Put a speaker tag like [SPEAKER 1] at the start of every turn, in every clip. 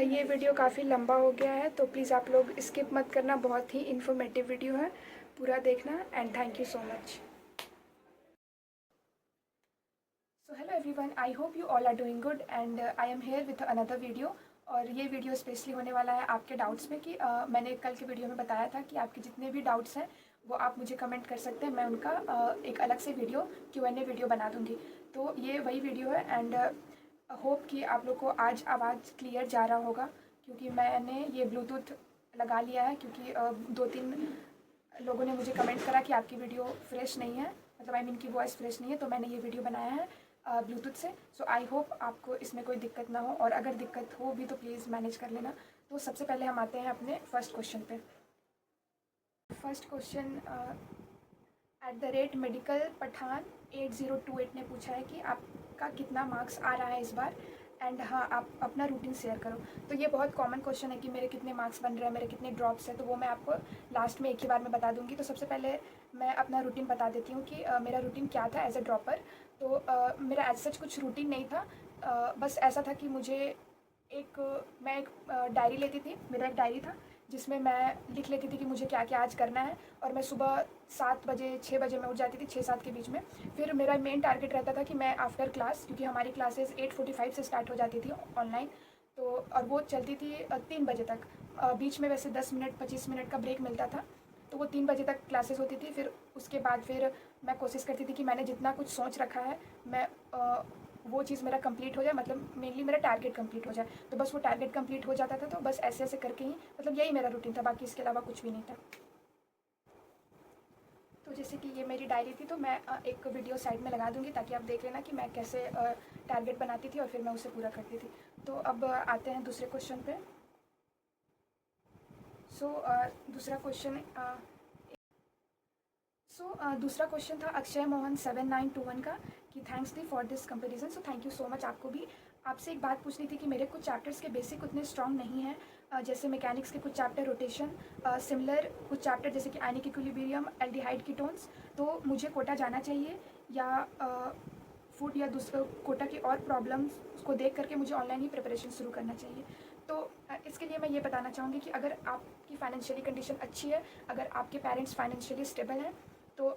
[SPEAKER 1] ये वीडियो काफ़ी लंबा हो गया है, तो प्लीज़ आप लोग स्किप मत करना। बहुत ही इन्फॉर्मेटिव वीडियो है, पूरा देखना and thank you so much. So hello everyone, I hope you all are doing good and I am here with another video. और ये वीडियो स्पेशली होने वाला है आपके डाउट्स में कि मैंने कल के वीडियो में बताया था कि आपके जितने भी डाउट्स हैं वो आप मुझे कमेंट कर सकते हैं। मैं उनका एक अलग से वीडियो Q&A वीडियो बना दूँगी। तो ये वही वीडियो है एंड होप कि आप लोग को आज आवाज़ क्लियर जा रहा होगा, क्योंकि मैंने ये ब्लूटूथ लगा लिया है क्योंकि 2-3 लोगों ने मुझे कमेंट करा कि आपकी वीडियो फ्रेश नहीं है, मतलब आई मीन की वॉइस फ्रेश नहीं है, तो मैंने ये वीडियो बनाया है ब्लूटूथ से। सो आई होप आपको इसमें कोई दिक्कत ना हो, और अगर दिक्कत हो भी तो प्लीज़ मैनेज कर लेना। तो सबसे पहले हम आते हैं अपने फर्स्ट क्वेश्चन पे। फर्स्ट क्वेश्चन @मेडिकल पठान 8028 ने पूछा है कि आपका कितना मार्क्स आ रहा है इस बार, एंड हाँ आप अपना रूटीन शेयर करो। तो ये बहुत कॉमन क्वेश्चन है कि मेरे कितने मार्क्स बन रहे हैं, मेरे कितने ड्रॉप्स हैं, तो वो मैं आपको लास्ट में एक ही बार में बता दूंगी। तो सबसे पहले मैं अपना रूटीन बता देती हूँ कि मेरा रूटीन क्या था एज अ ड्रॉपर। तो मेरा एज सच कुछ रूटीन नहीं था, बस ऐसा था कि मैं एक डायरी लेती थी। मेरा एक डायरी था जिसमें मैं लिख लेती थी कि मुझे क्या क्या आज करना है, और मैं सुबह 7 बजे 6 बजे मैं उठ जाती थी, 6-7 के बीच में। फिर मेरा मेन टारगेट रहता था कि मैं आफ्टर क्लास, क्योंकि हमारी क्लासेस 8:45 से स्टार्ट हो जाती थी ऑनलाइन, तो और वो चलती थी 3 बजे तक। बीच में वैसे 10 मिनट 25 मिनट का ब्रेक मिलता था, तो वो 3 बजे तक क्लासेस होती थी। फिर उसके बाद फिर मैं कोशिश करती थी कि मैंने जितना कुछ सोच रखा है मैं वो चीज़ मेरा कंप्लीट हो जाए, मतलब मेनली मेरा टारगेट कंप्लीट हो जाए। तो बस वो टारगेट कंप्लीट हो जाता था, तो बस ऐसे ऐसे करके ही, मतलब यही मेरा रूटीन था, बाकी इसके अलावा कुछ भी नहीं था। तो जैसे कि ये मेरी डायरी थी, तो मैं एक वीडियो साइड में लगा दूंगी ताकि आप देख लेना कि मैं कैसे टारगेट बनाती थी और फिर मैं उसे पूरा करती थी। तो अब आते हैं दूसरे क्वेश्चन पे। सो दूसरा क्वेश्चन था अक्षय मोहन 7921 का, कि thanks the for this comparison. So thank you so much आपको भी। आपसे एक बात पूछनी थी कि मेरे कुछ चैप्टर्स के बेसिक उतने स्ट्रॉन्ग नहीं हैं, जैसे मैकेनिक्स के कुछ चैप्टर, रोटेशन, सिमिलर कुछ चैप्टर जैसे कि आयनिक इक्विलिब्रियम, एल्डिहाइड कीटोन्स। तो मुझे कोटा जाना चाहिए या फूड या दूसरे कोटा की और प्रॉब्लम्स को देख करके मुझे ऑनलाइन ही प्रिपरेशन शुरू करना चाहिए? तो इसके लिए मैं ये बताना चाहूँगी कि अगर आपकी फाइनेंशियली कंडीशन अच्छी है, अगर आपके पेरेंट्स फाइनेंशियली स्टेबल हैं, तो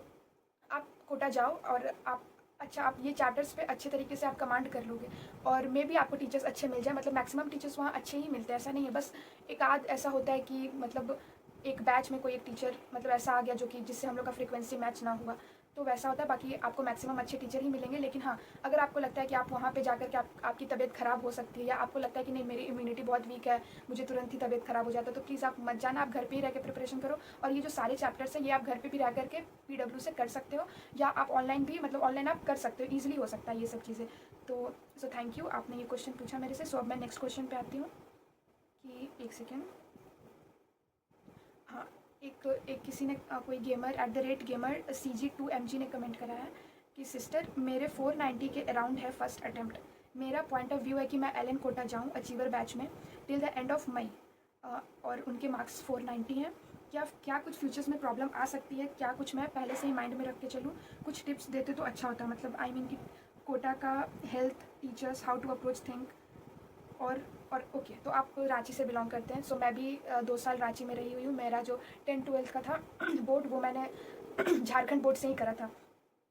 [SPEAKER 1] आप कोटा जाओ और आप ये चैप्टर्स पे अच्छे तरीके से आप कमांड कर लोगे, और मे भी आपको टीचर्स अच्छे मिल जाए। मतलब मैक्सिमम टीचर्स वहाँ अच्छे ही मिलते हैं, ऐसा नहीं है, बस एक आध ऐसा होता है कि मतलब एक बैच में कोई एक टीचर मतलब ऐसा आ गया जो कि जिससे हम लोग का फ्रीक्वेंसी मैच ना हुआ, तो वैसा होता है। बाकी आपको मैक्सिमम अच्छे टीचर ही मिलेंगे। लेकिन हाँ, अगर आपको लगता है कि आप वहाँ पे जाकर के आपकी तबीयत ख़राब हो सकती है, या आपको लगता है कि नहीं मेरी इम्यूनिटी बहुत वीक है, मुझे तुरंत ही तबीयत ख़राब हो जाता है, तो प्लीज़ आप मत जाना, आप घर पे ही रह के प्रिपरेशन करो। और ये जो सारे चैप्टर्स हैं ये आप घर पे भी रह करके PW से कर सकते हो, या आप ऑनलाइन भी, मतलब ऑनलाइन आप कर सकते हो, ईजिली हो सकता है ये सब चीज़ें। तो सो थैंक यू, आपने ये क्वेश्चन पूछा मेरे से। सो अब मैं नेक्स्ट क्वेश्चन पे आती हूँ कि एक सेकेंड। हाँ, एक किसी ने कोई गेमर @gamer CG2MG ने कमेंट करा है कि सिस्टर मेरे 490 के अराउंड है फर्स्ट अटैम्प्ट। मेरा पॉइंट ऑफ व्यू है कि मैं एलन कोटा जाऊँ अचीवर बैच में till the end of May, और उनके मार्क्स 490 हैं। क्या कुछ फ्यूचर्स में प्रॉब्लम आ सकती है? क्या कुछ मैं पहले से ही माइंड में रख के चलूँ? कुछ टिप्स देते तो अच्छा होता, मतलब आई मीन कि कोटा का health, teachers, how to approach think. और ओके, तो आप रांची से बिलोंग करते हैं। सो मैं भी 2 साल रांची में रही हुई हूँ। मेरा जो 10-12 का था बोर्ड, वो मैंने झारखंड बोर्ड से ही करा था।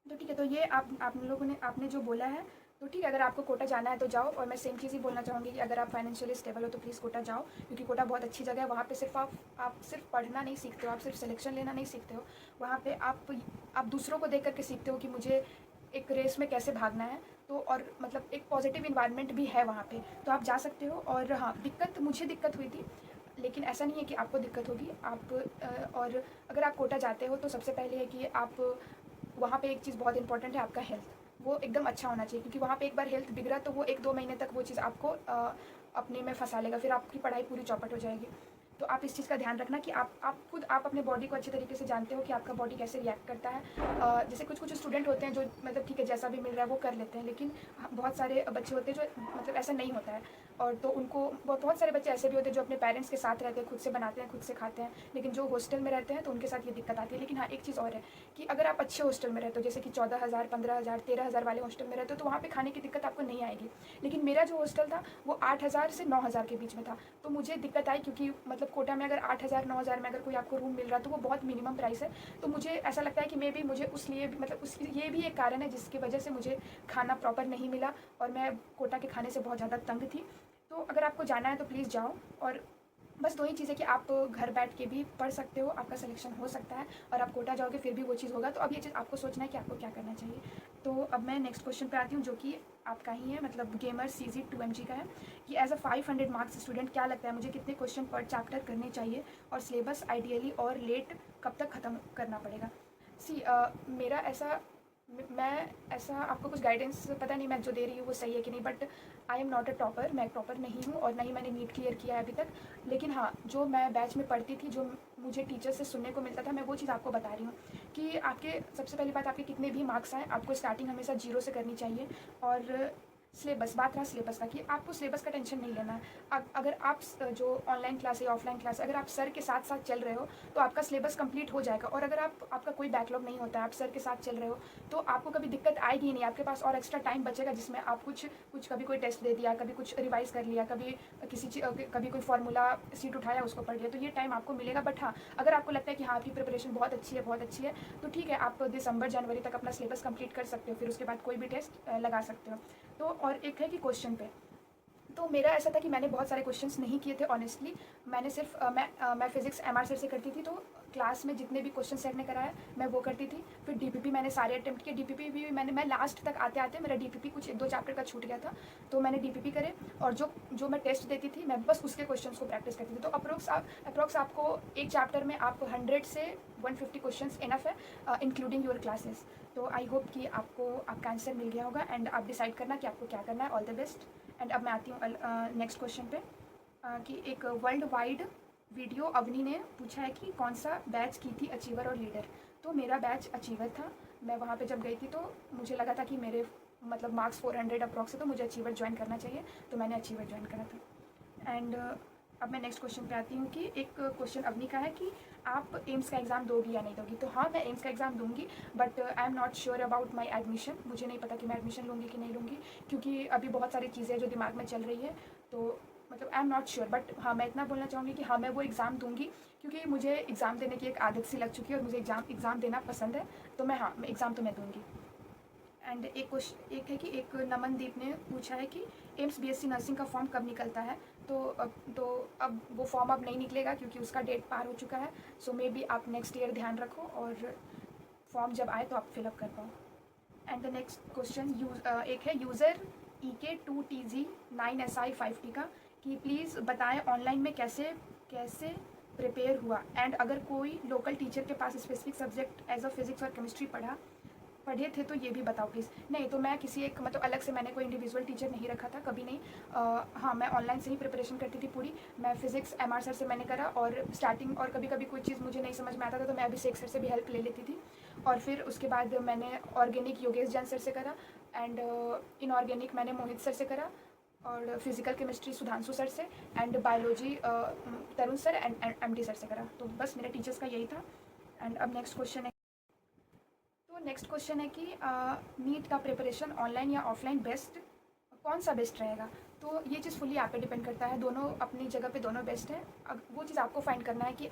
[SPEAKER 1] तो ठीक है, तो ये आप लोगों ने आपने जो बोला है, तो ठीक है, अगर आपको कोटा जाना है तो जाओ। और मैं सेम चीज़ ही बोलना चाहूँगी कि अगर आप फाइनेंशियली स्टेबल हो तो प्लीज़ कोटा जाओ, क्योंकि कोटा बहुत अच्छी जगह है। वहाँ पे सिर्फ आप सिर्फ पढ़ना नहीं सीखते हो, आप सिर्फ सिलेक्शन लेना नहीं सीखते हो। वहाँ पे आप दूसरों को देख करके सीखते हो कि मुझे एक रेस में कैसे भागना है। तो और मतलब एक पॉजिटिव इन्वायरमेंट भी है वहाँ पे, तो आप जा सकते हो। और हाँ, मुझे दिक्कत हुई थी, लेकिन ऐसा नहीं है कि आपको दिक्कत होगी। और अगर आप कोटा जाते हो तो सबसे पहले है कि आप वहाँ पे एक चीज़ बहुत इंपॉर्टेंट है, आपका हेल्थ, वो एकदम अच्छा होना चाहिए, क्योंकि वहाँ पे एक बार हेल्थ बिगड़ा तो वो 1-2 महीने तक वो चीज़ आपको अपने में फंसा लेगा, फिर आपकी पढ़ाई पूरी चौपट हो जाएगी। तो आप इस चीज़ का ध्यान रखना कि आप अपने बॉडी को अच्छे तरीके से जानते हो कि आपका बॉडी कैसे रिएक्ट करता है। जैसे कुछ स्टूडेंट होते हैं जो मतलब ठीक है जैसा भी मिल रहा है वो कर लेते हैं, लेकिन बहुत सारे बच्चे होते हैं जो मतलब ऐसा नहीं होता है। और तो उनको बहुत सारे बच्चे ऐसे भी होते हैं जो अपने पेरेंट्स के साथ रहते हैं, खुद से बनाते हैं, खुद से खाते हैं, लेकिन जो हॉस्टल में रहते हैं तो उनके साथ ये दिक्कत आती है। लेकिन हाँ, एक चीज़ और है कि अगर आप अच्छे हॉस्टल में रहते हो, जैसे कि 14,000, 15,000, 13,000 वाले हॉस्टल में रहते हो, तो वहाँ पे खाने की दिक्कत आपको नहीं आएगी। लेकिन मेरा जो हॉस्टल था वो 8,000 से 9,000 के बीच में था, तो मुझे दिक्कत आई, क्योंकि मतलब कोटा में अगर 8,000, 9,000 में अगर कोई आपको रूम मिल रहा है तो वो बहुत मिनिमम प्राइस है। तो मुझे ऐसा लगता है कि मे बी मुझे उस लिए मतलब उस ये भी एक कारण है जिसकी वजह से मुझे खाना प्रॉपर नहीं मिला और मैं कोटा के खाने से बहुत ज़्यादा तंग थी। तो अगर आपको जाना है तो प्लीज़ जाओ। और बस 2 ही चीज़ है कि आप घर बैठ के भी पढ़ सकते हो, आपका सिलेक्शन हो सकता है, और आप कोटा जाओगे फिर भी वो चीज़ होगा। तो अब ये चीज़ आपको सोचना है कि आपको क्या करना चाहिए। तो अब मैं नेक्स्ट क्वेश्चन पे आती हूँ, जो कि आपका ही है, मतलब गेमर CG 2MG का है, कि एज अ 500 मार्क्स स्टूडेंट क्या लगता है मुझे कितने क्वेश्चन पर चैप्टर करने चाहिए और सिलेबस आइडियली और लेट कब तक ख़त्म करना पड़ेगा। मेरा ऐसा मैं ऐसा आपको कुछ गाइडेंस पता नहीं मैं जो दे रही हूँ वो सही है कि नहीं, but I am not a topper, मैं टॉपर नहीं हूँ और ना ही मैंने नीट क्लियर किया है अभी तक। लेकिन हाँ, जो मैं बैच में पढ़ती थी, जो मुझे टीचर से सुनने को मिलता था, मैं वो चीज़ आपको बता रही हूँ कि आपके सबसे पहली बात, आपके कितने भी मार्क्स आए, आपको स्टार्टिंग हमेशा 0 से करनी चाहिए। और सिलेबस, बात रहा सिलेबस का, कि आपको सिलेबस का टेंशन नहीं लेना है। अगर आप जो ऑनलाइन क्लास है, ऑफलाइन क्लास है, अगर आप सर के साथ साथ चल रहे हो तो आपका सिलेबस कंप्लीट हो जाएगा। और अगर आपका कोई बैकलॉग नहीं होता है, आप सर के साथ चल रहे हो, तो आपको कभी दिक्कत आएगी ही नहीं। आपके पास और एक्स्ट्रा टाइम बचेगा जिसमें आप कुछ कभी कोई टेस्ट दे दिया, कभी कुछ रिवाइज कर लिया, कभी कोई फार्मूला सीट उठाया उसको पढ़ लिया, तो ये टाइम आपको मिलेगा। बट हाँ, अगर आपको लगता है कि हाँ आपकी प्रिपरेशन बहुत अच्छी है, तो ठीक है, आप दिसंबर जनवरी तक अपना सिलेबस कंप्लीट कर सकते हो, फिर उसके बाद कोई भी टेस्ट लगा सकते हो। तो और एक है कि क्वेश्चन पे, तो मेरा ऐसा था कि मैंने बहुत सारे क्वेश्चंस नहीं किए थे ऑनेस्टली। मैंने सिर्फ मैं फिजिक्स MR सर से करती थी, तो क्लास में जितने भी क्वेश्चन सर ने कराया मैं वो करती थी। फिर DPP मैंने सारे अटेम्प्ट किए। DPP भी मैं लास्ट तक आते आते मेरा DPP कुछ 1-2 चैप्टर का छूट गया था, तो मैंने DPP करे। और जो मैं टेस्ट देती थी मैं बस उसके क्वेश्चन को प्रैक्टिस करती थी। तो अप्रोक्स आपको एक चैप्टर में आप 100 से 150 क्वेश्चन इनफ है, इंक्लूडिंग योर क्लासेस। तो आई होप कि आपको आपका आंसर मिल गया होगा एंड आप डिसाइड करना कि आपको क्या करना है। All the best. एंड अब मैं आती हूँ नेक्स्ट क्वेश्चन पे, कि एक वर्ल्ड वाइड वीडियो अवनी ने पूछा है कि कौन सा बैच की थी अचीवर और लीडर। तो मेरा बैच अचीवर था। मैं वहाँ पे जब गई थी तो मुझे लगा था कि मेरे मतलब मार्क्स 400 अप्रॉक्स है, तो मुझे अचीवर ज्वाइन करना चाहिए, तो मैंने अचीवर ज्वाइन करा था। एंड अब मैं नेक्स्ट क्वेश्चन पे आती हूँ, कि एक क्वेश्चन अवनी का है कि आप एम्स का एग्ज़ाम दोगी या नहीं दोगी। तो हाँ, मैं एम्स का एग्ज़ाम दूंगी, but I am not sure about my admission. मुझे नहीं पता कि मैं एडमिशन लूँगी कि नहीं लूँगी, क्योंकि अभी बहुत सारी चीज़ें जो दिमाग में चल रही है, तो मतलब I am not sure. But हाँ, मैं इतना बोलना चाहूँगी कि हाँ, मैं वो एग्ज़ाम दूंगी, क्योंकि मुझे एग्ज़ाम देने की एक आदत सी लग चुकी है और मुझे एग्ज़ाम देना पसंद है। तो मैं हाँ, मैं एग्ज़ाम तो मैं दूँगी। एंड एक है कि एक नमनदीप ने पूछा है कि एम्स BSc नर्सिंग का फॉर्म कब निकलता है। तो अब वो फॉर्म अब नहीं निकलेगा क्योंकि उसका डेट पार हो चुका है। सो मे बी आप नेक्स्ट ईयर ध्यान रखो और फॉर्म जब आए तो आप फिलअप कर पाओ। एंड द नेक्स्ट क्वेश्चन एक है यूज़र EK2TG9SI5T का, कि प्लीज़ बताएं ऑनलाइन में कैसे प्रिपेयर हुआ, एंड अगर कोई लोकल टीचर के पास specific subject as a physics और केमिस्ट्री पढ़े थे तो ये भी बताओ प्लीज़। नहीं, तो मैं किसी एक मतलब अलग से मैंने कोई इंडिविजुअल टीचर नहीं रखा था, कभी नहीं। हाँ, मैं ऑनलाइन से ही प्रिपरेशन करती थी पूरी। मैं फिजिक्स MR सर से मैंने करा, और स्टार्टिंग और कभी कभी कोई चीज़ मुझे नहीं समझ में आता था तो मैं अभिषेक सर से भी हेल्प ले लेती थी। और फिर उसके बाद मैंने ऑर्गेनिक योगेश जैन सर से करा, एंड इनऑर्गेनिक मैंने मोहित सर से करा, और फिजिकल केमिस्ट्री सुधांशु सर से, and biology Tarun sir and MD sir से करा। तो बस मेरे टीचर्स का यही था। एंड अब नेक्स्ट क्वेश्चन है, तो नेक्स्ट क्वेश्चन है कि नीट का प्रिपरेशन ऑनलाइन या ऑफलाइन बेस्ट, कौन सा बेस्ट रहेगा। तो ये चीज़ फुली आप पे डिपेंड करता है, दोनों अपनी जगह पे दोनों बेस्ट है। अब वो चीज़ आपको फाइंड करना है कि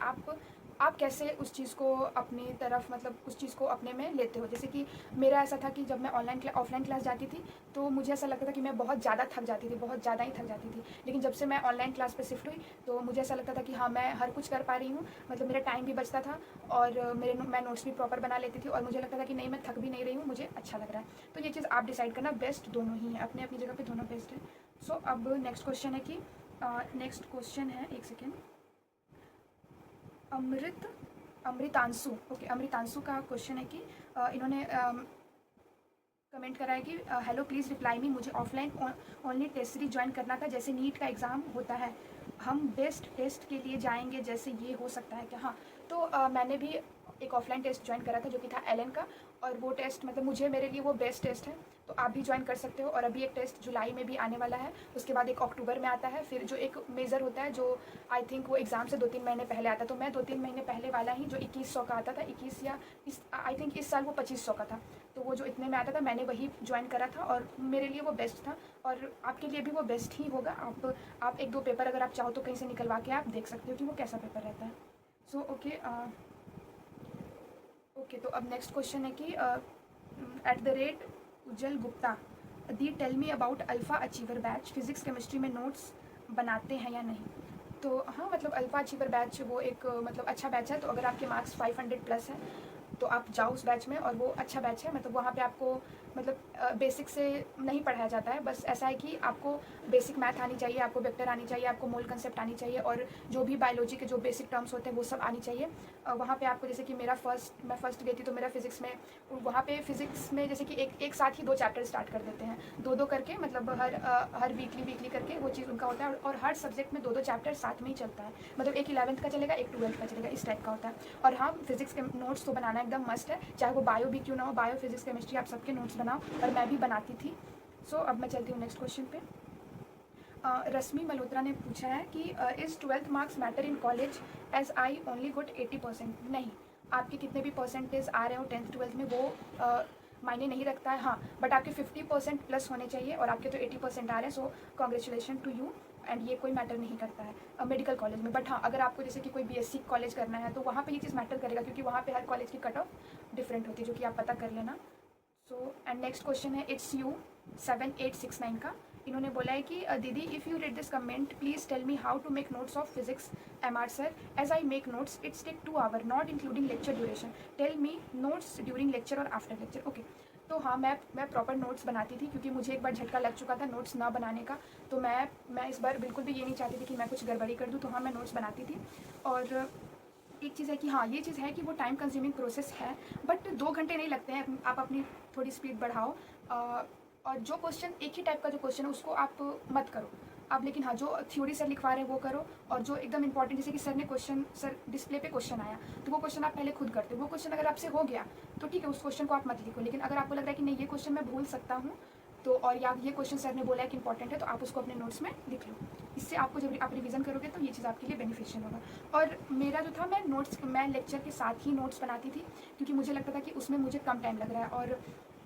[SPEAKER 1] आप कैसे उस चीज़ को अपनी तरफ मतलब उस चीज़ को अपने में लेते हो। जैसे कि मेरा ऐसा था कि जब मैं ऑफलाइन क्लास जाती थी तो मुझे ऐसा लगता था कि मैं बहुत ज़्यादा थक जाती थी, बहुत ज़्यादा ही थक जाती थी। लेकिन जब से मैं ऑनलाइन क्लास पे शिफ्ट हुई तो मुझे ऐसा लगता था कि हाँ, मैं हर कुछ कर पा रही हूँ, मतलब मेरा टाइम भी बचता था, और मैं नोट्स भी प्रॉपर बना लेती थी, और मुझे लगता था कि नहीं, मैं थक भी नहीं रही हूँ, मुझे अच्छा लग रहा है। तो ये चीज़ आप डिसाइड करना, बेस्ट दोनों ही हैं, अपने अपनी जगह पे दोनों बेस्ट है। सो अब नेक्स्ट क्वेश्चन है कि नेक्स्ट क्वेश्चन है, एक सेकेंड, अमृतांशु, ओके, अमृतांशु का क्वेश्चन है कि इन्होंने कमेंट करा है कि हेलो प्लीज़ रिप्लाई मी, मुझे offline only test series join करना था, जैसे नीट का एग्ज़ाम होता है, हम बेस्ट टेस्ट के लिए जाएंगे, जैसे ये हो सकता है क्या। हाँ, तो मैंने भी एक ऑफलाइन टेस्ट ज्वाइन करा था जो कि था LN का, और वो टेस्ट मतलब मेरे लिए वो बेस्ट टेस्ट है। तो आप भी ज्वाइन कर सकते हो। और अभी एक टेस्ट जुलाई में भी आने वाला है, उसके बाद एक अक्टूबर में आता है, फिर जो एक मेजर होता है जो आई थिंक वो एग्ज़ाम से 2-3 महीने पहले आता है। तो मैं 2-3 महीने पहले वाला ही जो 2100 का आता था, 21 या इस आई थिंक इस साल वो 2500 का था, तो वो जो इतने में आता था मैंने वही ज्वाइन करा था और मेरे लिए वो बेस्ट था और आपके लिए भी वो बेस्ट ही होगा। आप 1-2 पेपर अगर आप चाहो तो कहीं से निकलवा के आप देख सकते हो कि वो कैसा पेपर रहता है। सो ओके, तो अब नेक्स्ट क्वेश्चन है कि @उज्जल गुप्ता दी tell me about alpha achiever batch, physics chemistry में नोट्स बनाते हैं या नहीं? तो हाँ, मतलब अल्फ़ा अचीवर बैच वो एक मतलब अच्छा बैच है, तो अगर आपके मार्क्स 500 प्लस है तो आप जाओ उस बैच में, और वो अच्छा बैच है। मतलब वहाँ पे आपको मतलब बेसिक से नहीं पढ़ाया जाता है, बस ऐसा है कि आपको बेसिक मैथ आनी चाहिए, आपको वेक्टर आनी चाहिए, आपको मोल कंसेप्ट आनी चाहिए, और जो भी बायोलॉजी के जो बेसिक टर्म्स होते हैं वो सब आनी चाहिए। वहाँ पे आपको जैसे कि मैं फर्स्ट गई थी तो मेरा फिज़िक्स में, वहाँ पे फिज़िक्स में जैसे कि एक साथ ही 2 चैप्टर स्टार्ट कर देते हैं, 2-2 करके, मतलब हर वीकली करके वो चीज़ उनका होता है, और हर सब्जेक्ट में 2-2 चैप्टर साथ में ही चलता है। मतलब एक 11th का चलेगा, एक 12th का चलेगा, इस टाइप का होता है। और हाँ, फिज़िक्स के नोट्स तो बनाना एकदम मस्ट है, चाहे वो बायो भी क्यों ना हो, बायो, फिज़िक्स, केमिस्ट्री, आप सबके नोट्स बनाओ, और मैं भी बनाती थी। सो अब मैं चलती हूँ नेक्स्ट क्वेश्चन पे। रश्मि मल्होत्रा ने पूछा है कि is 12th marks matter in college as I only got 80%? नहीं, आपके कितने भी परसेंटेज आ रहे हो 10th 12th में वो मायने नहीं रखता है। हाँ, बट आपके 50% प्लस होने चाहिए, और आपके तो 80% आ रहे हैं, so congratulation to you, and ये कोई मैटर नहीं करता है मेडिकल कॉलेज में। बट हाँ, अगर आपको जैसे कि कोई BSc कॉलेज करना है तो वहाँ पे ये चीज़ मैटर करेगा, क्योंकि वहाँ पे हर कॉलेज की कट ऑफ डिफरेंट होती है, जो कि आप पता कर लेना। सो एंड नेक्स्ट क्वेश्चन है इट्स यू 7869 का। इन्होंने बोला है कि दीदी if you read this comment please tell me how to make notes of physics MR sir, as I make notes it's take 2 hour not including lecture duration, tell me notes during lecture और after lecture. Okay, तो हाँ, मैं proper notes बनाती थी, क्योंकि मुझे एक बार झटका लग चुका था नोट्स ना बनाने का, तो मैं इस बार बिल्कुल भी ये नहीं चाहती थी कि मैं कुछ गड़बड़ी कर दूँ, तो हाँ, मैं नोट्स बनाती थी। और एक चीज़ है कि हाँ, ये चीज़ है कि वो टाइम कंज्यूमिंग प्रोसेस है, बट 2 घंटे नहीं लगते हैं, आप अपनी थोड़ी स्पीड बढ़ाओ। और जो क्वेश्चन एक ही टाइप का जो क्वेश्चन है उसको आप मत करो आप, लेकिन हाँ, जो थ्योरी सर लिखवा रहे हैं वो करो, और जो एकदम इंपॉर्टेंट, जैसे कि सर डिस्प्ले पे क्वेश्चन आया तो वो क्वेश्चन आप पहले खुद करते हो। वो क्वेश्चन अगर आपसे हो गया तो ठीक है, उस क्वेश्चन को आप मत लिखो, लेकिन अगर आपको लग रहा है कि नहीं, ये क्वेश्चन मैं भूल सकता हूँ, तो और या ये क्वेश्चन सर ने बोला है कि इंपॉर्टेंट है, तो आप उसको अपने नोट्स में लिख लो। इससे आपको जब आप रिवीजन करोगे तो ये चीज़ आपके लिए बेनिफिशियल होगा। और मेरा जो था, मैं लेक्चर के साथ ही नोट्स बनाती थी, क्योंकि मुझे लगता था कि उसमें मुझे कम टाइम लग रहा है।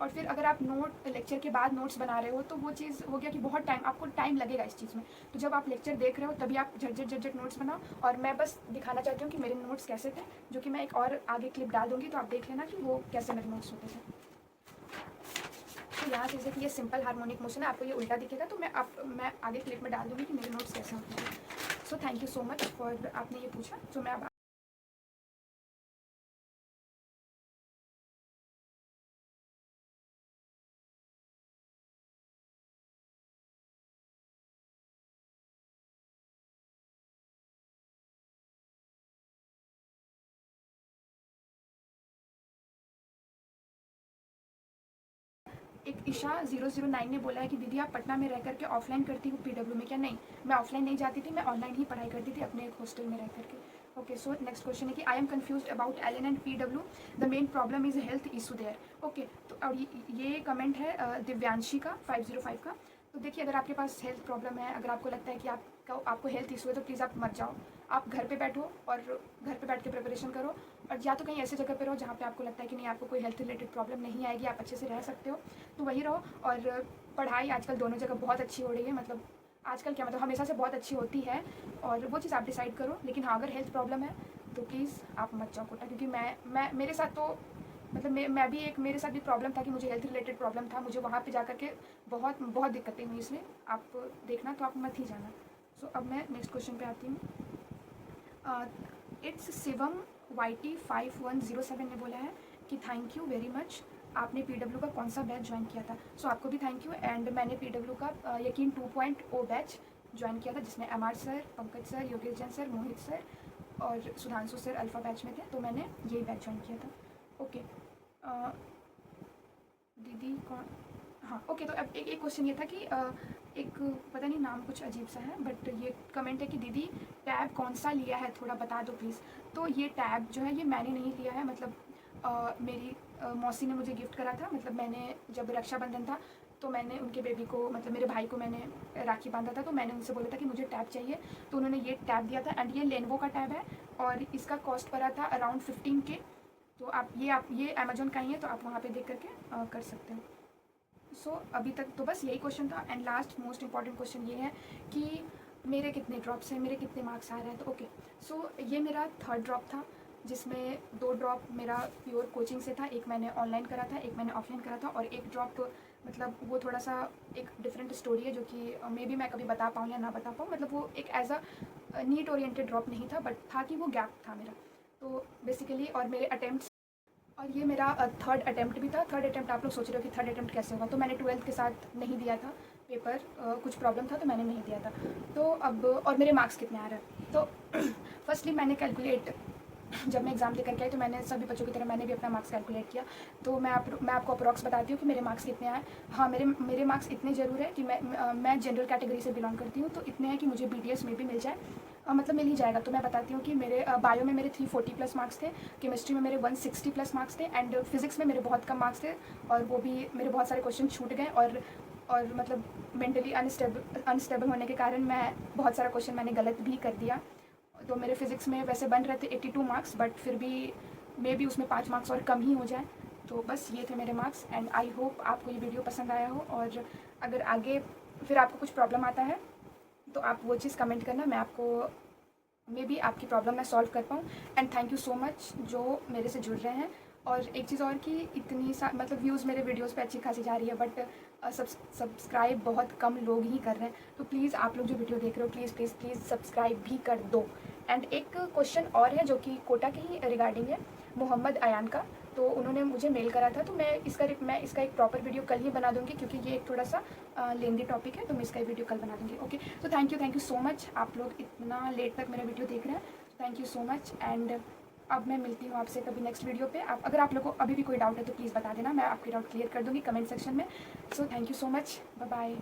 [SPEAKER 1] और फिर अगर आप लेक्चर के बाद नोट्स बना रहे हो तो वो चीज़ हो गया कि बहुत आपको टाइम लगेगा इस चीज़ में। तो जब आप लेक्चर देख रहे हो तभी आप झट नोट्स बनाओ। और मैं बस दिखाना चाहती हूँ कि मेरे नोट्स कैसे थे, जो कि मैं एक और आगे क्लिप डाल दूँगी, तो आप देख लेना कि वो कैसे मेरे नोट्स होते थे। तो यहाँ से जैसे कि ये सिंपल हार्मोनिक मोशन है, आपको ये उल्टा दिखेगा, तो मैं आगे क्लिप में डाल दूँगी कि मेरे नोट्स कैसे होते हैं। सो thank you so much for आपने ये पूछा, तो मैं अब एक ईशा 009 ने बोला है कि दीदी आप पटना में रह करके ऑफलाइन करती हूँ PW में क्या? नहीं, मैं ऑफलाइन नहीं जाती थी, मैं ऑनलाइन ही पढ़ाई करती थी अपने एक हॉस्टल में रह करके। ओके, सो नेक्स्ट क्वेश्चन है कि I am confused about LN and PW, the main problem is health issue there. Okay, तो अब ये कमेंट है दिव्यांशी का 505 का। तो देखिए, अगर आपके पास हेल्थ प्रॉब्लम है, अगर आपको लगता है कि आपको हेल्थ इशू है, तो प्लीज़ आप मत जाओ, आप घर पे बैठो और घर पे बैठ के प्रिपरेशन करो, और या तो कहीं ऐसे जगह पे रहो जहाँ पे आपको लगता है कि नहीं, आपको कोई हेल्थ रिलेटेड प्रॉब्लम नहीं आएगी, आप अच्छे से रह सकते हो, तो वहीं रहो। और पढ़ाई आजकल दोनों जगह बहुत अच्छी हो रही है, मतलब आजकल क्या, मतलब हमेशा से बहुत अच्छी होती है, और वो चीज़ आप डिसाइड करो। लेकिन हाँ, अगर हेल्थ प्रॉब्लम है तो प्लीज़ आप मत जाओ कोटा, क्योंकि मैं मेरे साथ तो मतलब मैं भी मेरे साथ भी प्रॉब्लम था कि मुझे हेल्थ रिलेटेड प्रॉब्लम था, मुझे वहाँ पे जा कर के बहुत बहुत दिक्कतें हुई, इसलिए आप देखना तो आप मत ही जाना। सो अब मैं नेक्स्ट क्वेश्चन पे आती हूँ। इट्स शिवम YT5107 ने बोला है कि थैंक यू वेरी मच, आपने PW का कौन सा बैच ज्वाइन किया था? सो आपको भी थैंक यू, एंड मैंने PW का यकीन 2.0 बैच ज्वाइन किया था, जिसमें MR sir, Pankaj sir, Yogesh Jain sir, Mohit sir और सुधांशु सर अल्फ़ा बैच में थे, तो मैंने यही बैच ज्वाइन किया था। ओके, दीदी कौन, हाँ ओके, तो अब एक क्वेश्चन ये था कि एक पता नहीं नाम कुछ अजीब सा है, बट ये कमेंट है कि दीदी टैब कौन सा लिया है, थोड़ा बता दो प्लीज़। तो ये टैब जो है ये मैंने नहीं लिया है, मतलब मेरी मौसी ने मुझे गिफ्ट करा था। मतलब मैंने जब रक्षाबंधन था तो मैंने उनके बेबी को, मतलब मेरे भाई को मैंने राखी बांधा था, तो मैंने उनसे बोला था कि मुझे टैब चाहिए, तो उन्होंने ये टैब दिया था। एंड ये लेनोवो का टैब है और इसका कॉस्ट पड़ा था अराउंड 15K। तो आप ये अमेजोन का ही है, तो आप वहाँ पे देख करके कर सकते हो। सो अभी तक तो बस यही क्वेश्चन था। And last most important question ये है कि मेरे कितने ड्रॉप्स हैं, मेरे कितने मार्क्स आ रहे हैं। तो ओके, सो ये मेरा थर्ड ड्रॉप था, जिसमें 2 ड्रॉप मेरा प्योर कोचिंग से था, एक मैंने ऑनलाइन करा था, एक मैंने ऑफलाइन करा था, और एक ड्रॉप मतलब वो थोड़ा सा एक डिफरेंट स्टोरी है जो कि मे बी मैं कभी बता पाऊँ या ना बता पाऊँ। मतलब वो एक as a NEET oriented drop नहीं था, बट था कि वो गैप था मेरा। तो बेसिकली और मेरे अटेम्प्ट, और ये मेरा थर्ड अटेम्प्ट भी था। थर्ड अटेम्प्ट आप लोग सोच रहे हो कि थर्ड अटेम्प्ट कैसे होगा, तो मैंने 12th के साथ नहीं दिया था पेपर, कुछ प्रॉब्लम था तो मैंने नहीं दिया था। तो अब और मेरे मार्क्स कितने आ रहे हैं, तो फर्स्टली मैंने कैलकुलेट, जब मैं एग्ज़ाम दे करके आई तो मैंने सभी बच्चों की तरह मैंने भी अपना मार्क्स कैलकुलेट किया। तो मैं आपको अप्रॉक्स बताती हूँ कि मेरे मार्क्स कितने आए। हाँ, मेरे मार्क्स इतने ज़रूर है कि मैं जनरल कैटेगरी से बिलोंग करती हूँ, तो इतने हैं कि मुझे BTS में भी मिल जाए, मतलब मिल ही जाएगा। तो मैं बताती हूँ कि मेरे बायो में मेरे 340+ मार्क्स थे, केमिस्ट्री में मेरे 160+ मार्क्स थे, एंड फिजिक्स में मेरे बहुत कम मार्क्स थे, और वो भी मेरे बहुत सारे क्वेश्चन छूट गए। और मतलब मेंटली अनस्टेबल होने के कारण मैं बहुत सारा क्वेश्चन मैंने गलत भी कर दिया। तो मेरे फिज़िक्स में वैसे बन रहे थे 82 मार्क्स, बट फिर भी मे बी उसमें 5 मार्क्स और कम ही हो जाए। तो बस ये थे मेरे मार्क्स। एंड आई होप आपको ये वीडियो पसंद आया हो, और अगर आगे फिर आपको कुछ प्रॉब्लम आता है तो आप वो चीज़ कमेंट करना, मैं आपको मे बी आपकी प्रॉब्लम मैं सॉल्व कर पाऊँ। And thank you so much जो मेरे से जुड़ रहे हैं। और एक चीज़ और कि इतनी मतलब व्यूज़ मेरे वीडियोस पे अच्छी खासी जा रही है, बट सब्सक्राइब बहुत कम लोग ही कर रहे हैं। तो प्लीज़ आप लोग जो वीडियो देख रहे हो, प्लीज़ प्लीज़ प्लीज़ सब्सक्राइब भी कर दो। एंड एक क्वेश्चन और है जो कि कोटा के ही रिगार्डिंग है, मोहम्मद अयान का। तो उन्होंने मुझे मेल करा था, तो मैं इसका एक प्रॉपर वीडियो कल ही बना दूँगी, क्योंकि ये एक थोड़ा सा लेंदी टॉपिक है, तो मैं इसका वीडियो कल बना दूँगी। ओके, तो थैंक यू सो मच, आप लोग इतना लेट तक मेरा वीडियो देख रहे हैं, thank you so much. And अब मैं मिलती हूँ आपसे कभी नेक्स्ट वीडियो पे। अगर आप लोगों को अभी भी कोई डाउट है तो प्लीज़ बता देना, मैं आपके डाउट क्लियर कर दूँगी कमेंट सेक्शन में। So thank you so much, bye bye.